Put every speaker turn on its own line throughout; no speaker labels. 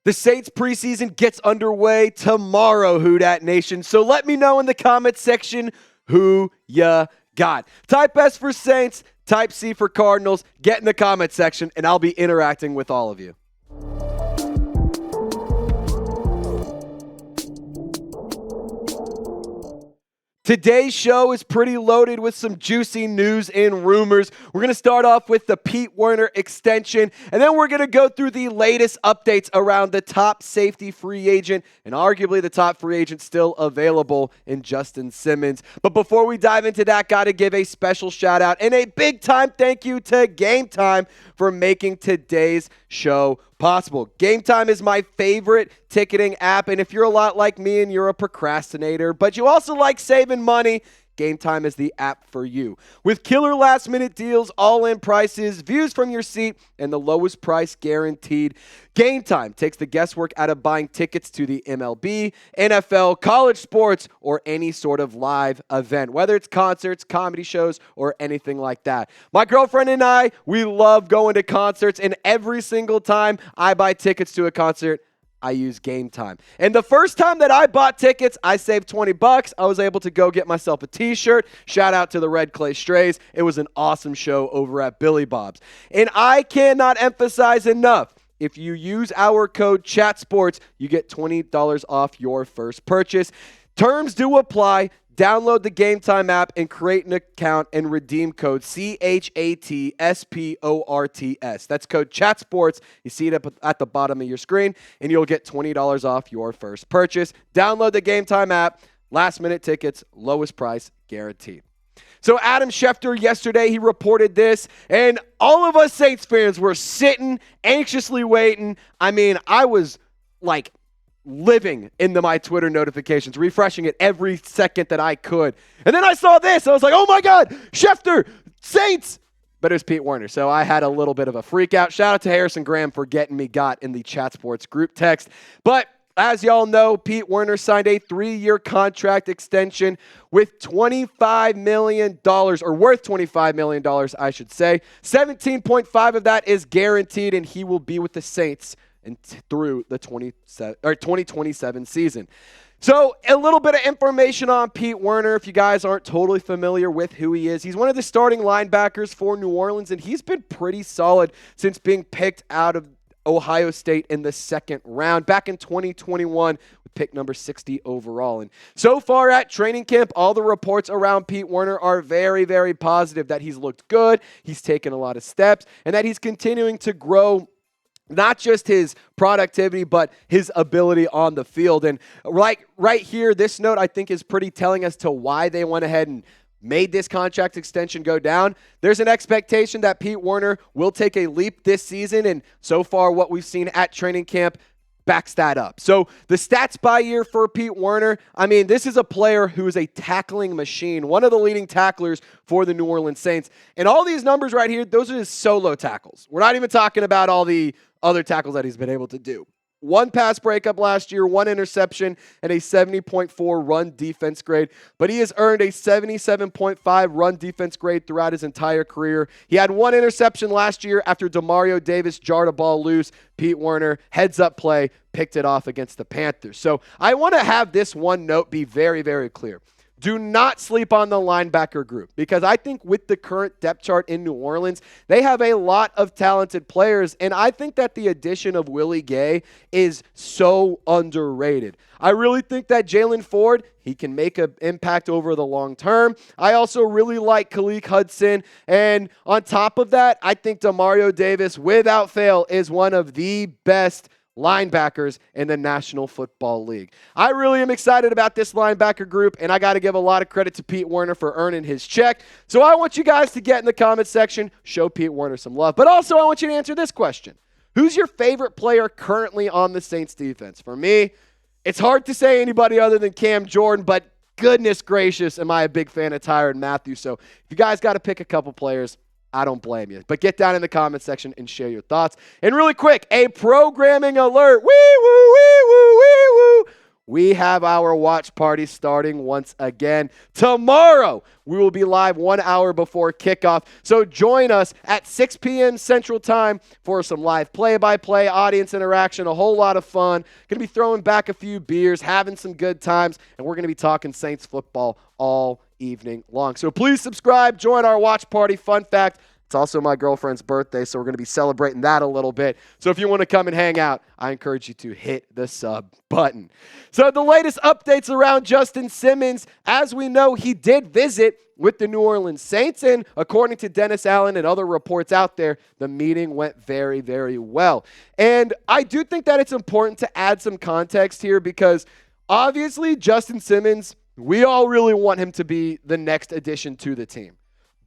The Saints preseason gets underway tomorrow, Who Dat Nation. So let me know in the comments section who ya got. Type S for Saints, type C for Cardinals. Get in the comment section, and I'll be interacting with all of you. Today's show is pretty loaded with some juicy news and rumors. We're going to start off with the Pete Werner extension, and then we're going to go through the latest updates around the top safety free agent, and arguably the top free agent still available in Justin Simmons. But before we dive into that, got to give a special shout out and a big time thank you to Game Time for making today's show possible. Game Time is my favorite ticketing app, and if you're a lot like me and you're a procrastinator, but you also like saving money, Game Time is the app for you. With killer last-minute deals, all-in prices, views from your seat, and the lowest price guaranteed, Game Time takes the guesswork out of buying tickets to the MLB, NFL, college sports, or any sort of live event, whether it's concerts, comedy shows, or anything like that. My girlfriend and I, we love going to concerts, and every single time I buy tickets to a concert, I use Game Time. And the first time that I bought tickets, I saved $20. I was able to go get myself a t-shirt. Shout out to the Red Clay Strays. It was an awesome show over at Billy Bob's. And I cannot emphasize enough, if you use our code CHATSPORTS, you get $20 off your first purchase. Terms do apply. Download the Game Time app and create an account and redeem code CHATSPORTS. That's code CHATSPORTS. You see it up at the bottom of your screen, and you'll get $20 off your first purchase. Download the Game Time app. Last-minute tickets, lowest price guaranteed. So Adam Schefter yesterday, he reported this, and all of us Saints fans were sitting, anxiously waiting. I mean, I was like living into my Twitter notifications, refreshing it every second that I could. And then I saw this. I was like, oh my God, Schefter, Saints. But it was Pete Werner, so I had a little bit of a freak out. Shout out to Harrison Graham for getting me got in the Chat Sports group text. But as y'all know, Pete Werner signed a 3-year contract extension with $25 million, or worth $25 million, I should say. 17.5 of that is guaranteed, and he will be with the Saints through the 2027 season. So a little bit of information on Pete Werner, if you guys aren't totally familiar with who he is. He's one of the starting linebackers for New Orleans, and he's been pretty solid since being picked out of Ohio State in the second round back in 2021 with pick number 60 overall. And so far at training camp, all the reports around Pete Werner are very, very positive that he's looked good, he's taken a lot of steps, and that he's continuing to grow not just his productivity, but his ability on the field. And right here, this note I think is pretty telling as to why they went ahead and made this contract extension go down. There's an expectation that Pete Werner will take a leap this season, and so far what we've seen at training camp backs that up. So the stats by year for Pete Werner, I mean, this is a player who is a tackling machine, one of the leading tacklers for the New Orleans Saints. And all these numbers right here, those are his solo tackles. We're not even talking about all the other tackles that he's been able to do. 1 pass breakup last year, 1 interception, and a 70.4 run defense grade. But he has earned a 77.5 run defense grade throughout his entire career. He had 1 interception last year after Demario Davis jarred a ball loose. Pete Werner, heads-up play, picked it off against the Panthers. So I want to have this one note be very, very clear. Do not sleep on the linebacker group, because I think with the current depth chart in New Orleans, they have a lot of talented players, and I think that the addition of Willie Gay is so underrated. I really think that Jalen Ford, he can make an impact over the long term. I also really like Khaleke Hudson, and on top of that, I think Demario Davis, without fail, is one of the best linebackers in the National Football League. I really am excited about this linebacker group, and I got to give a lot of credit to Pete Werner for earning his check. So I want you guys to get in the comment section, show Pete Werner some love. But also I want you to answer this question. Who's your favorite player currently on the Saints defense? For me, it's hard to say anybody other than Cam Jordan, but goodness gracious, am I a big fan of Tyrann Mathieu. So if you guys got to pick a couple players, I don't blame you. But get down in the comment section and share your thoughts. And really quick, a programming alert. Wee-woo, wee-woo, wee-woo. we have our watch party starting once again. Tomorrow, we will be live 1 hour before kickoff. So join us at 6 p.m. Central Time for some live play-by-play, audience interaction, a whole lot of fun. Going to be throwing back a few beers, having some good times, and we're going to be talking Saints football all evening long. So please subscribe, join our watch party. Fun fact, it's also my girlfriend's birthday, so we're going to be celebrating that a little bit. So if you want to come and hang out, I encourage you to hit the sub button. So the latest updates around Justin Simmons, as we know, he did visit with the New Orleans Saints, and according to Dennis Allen and other reports out there, the meeting went very, very well. And I do think that it's important to add some context here because obviously Justin Simmons, we all really want him to be the next addition to the team.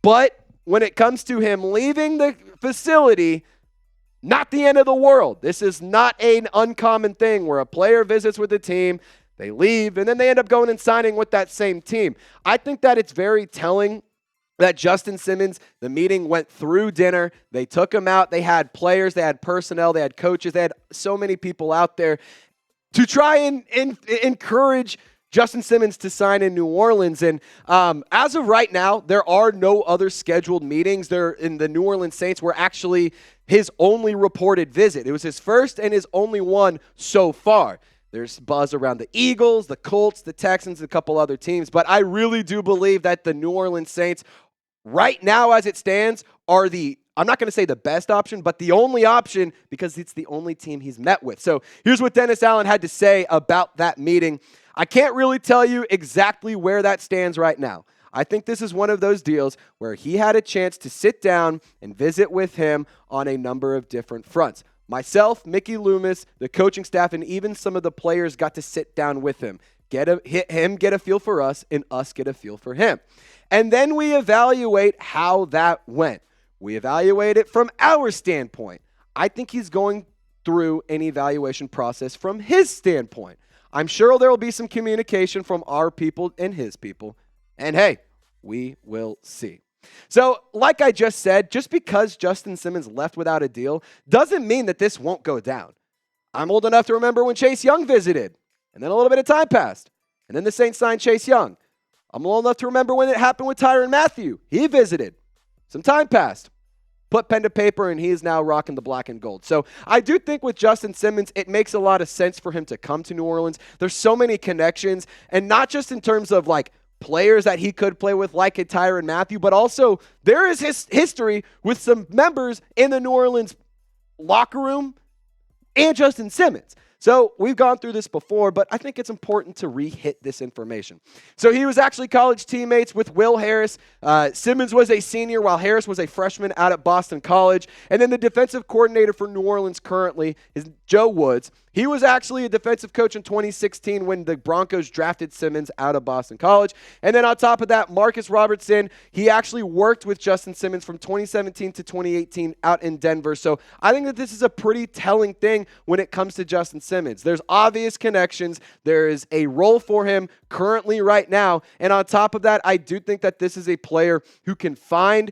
But when it comes to him leaving the facility, not the end of the world. This is not an uncommon thing where a player visits with the team, they leave, and then they end up going and signing with that same team. I think that it's very telling that Justin Simmons, the meeting went through dinner. They took him out. They had players, they had personnel, they had coaches, they had so many people out there to try and encourage Justin Simmons to sign in New Orleans. And as of right now, there are no other scheduled meetings. There in the New Orleans Saints were actually his only reported visit. It was his first and his only one so far. There's buzz around the Eagles, the Colts, the Texans, a couple other teams. But I really do believe that the New Orleans Saints, right now as it stands, are I'm not going to say the best option, but the only option because it's the only team he's met with. So here's what Dennis Allen had to say about that meeting. I can't really tell you exactly where that stands right now. I think this is one of those deals where he had a chance to sit down and visit with him on a number of different fronts. Myself, Mickey Loomis, the coaching staff, and even some of the players got to sit down with him, get a feel for us, and us get a feel for him. And then we evaluate how that went. We evaluate it from our standpoint. I think he's going through an evaluation process from his standpoint. I'm sure there will be some communication from our people and his people. And hey, we will see. So, like I just said, just because Justin Simmons left without a deal doesn't mean that this won't go down. I'm old enough to remember when Chase Young visited, and then a little bit of time passed, and then the Saints signed Chase Young. I'm old enough to remember when it happened with Tyrann Mathieu. He visited. Some time passed. Put pen to paper, and he is now rocking the black and gold. So I do think with Justin Simmons, it makes a lot of sense for him to come to New Orleans. There's so many connections, and not just in terms of like players that he could play with like a Tyrann Mathieu, but also there is his history with some members in the New Orleans locker room and Justin Simmons. So we've gone through this before, but I think it's important to re-hit this information. So he was actually college teammates with Will Harris. Simmons was a senior while Harris was a freshman out at Boston College. And then the defensive coordinator for New Orleans currently is Joe Woods. He was actually a defensive coach in 2016 when the Broncos drafted Simmons out of Boston College. And then on top of that, Marcus Robertson, he actually worked with Justin Simmons from 2017 to 2018 out in Denver. So I think that this is a pretty telling thing when it comes to Justin Simmons. There's obvious connections. There is a role for him currently right now. And on top of that, I do think that this is a player who can find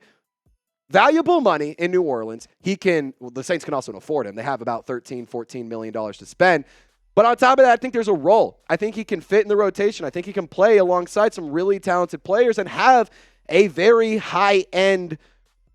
valuable money in New Orleans. The Saints can also afford him. They have about $13-14 million to spend. But on top of that, I think there's a role. I think he can fit in the rotation. I think he can play alongside some really talented players and have a very high-end,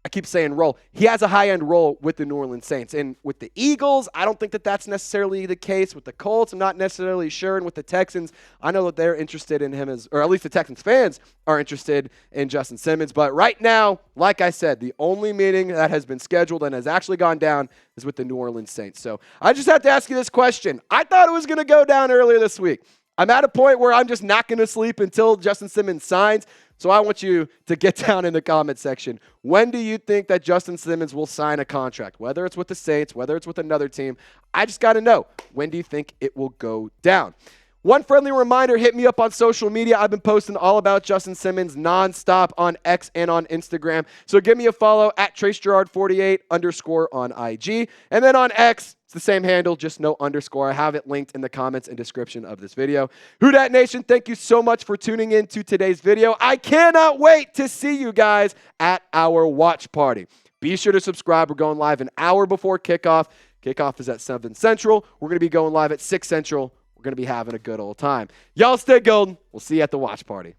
I keep saying role. He has a high-end role with the New Orleans Saints. And with the Eagles, I don't think that that's necessarily the case. With the Colts, I'm not necessarily sure. And with the Texans, I know that they're interested in him or at least the Texans fans are interested in Justin Simmons. But right now, like I said, the only meeting that has been scheduled and has actually gone down is with the New Orleans Saints. So I just have to ask you this question. I thought it was going to go down earlier this week. I'm at a point where I'm just not going to sleep until Justin Simmons signs. So I want you to get down in the comment section. When do you think that Justin Simmons will sign a contract? Whether it's with the Saints, whether it's with another team, I just got to know. When do you think it will go down? One friendly reminder, hit me up on social media. I've been posting all about Justin Simmons nonstop on X and on Instagram. So give me a follow at TraceGirouard48_ on IG. And then on X, it's the same handle, just no underscore. I have it linked in the comments and description of this video. Who Dat Nation, thank you so much for tuning in to today's video. I cannot wait to see you guys at our watch party. Be sure to subscribe. We're going live an hour before kickoff. Kickoff is at 7 Central. We're going to be going live at 6 Central. We're going to be having a good old time. Y'all stay golden. We'll see you at the watch party.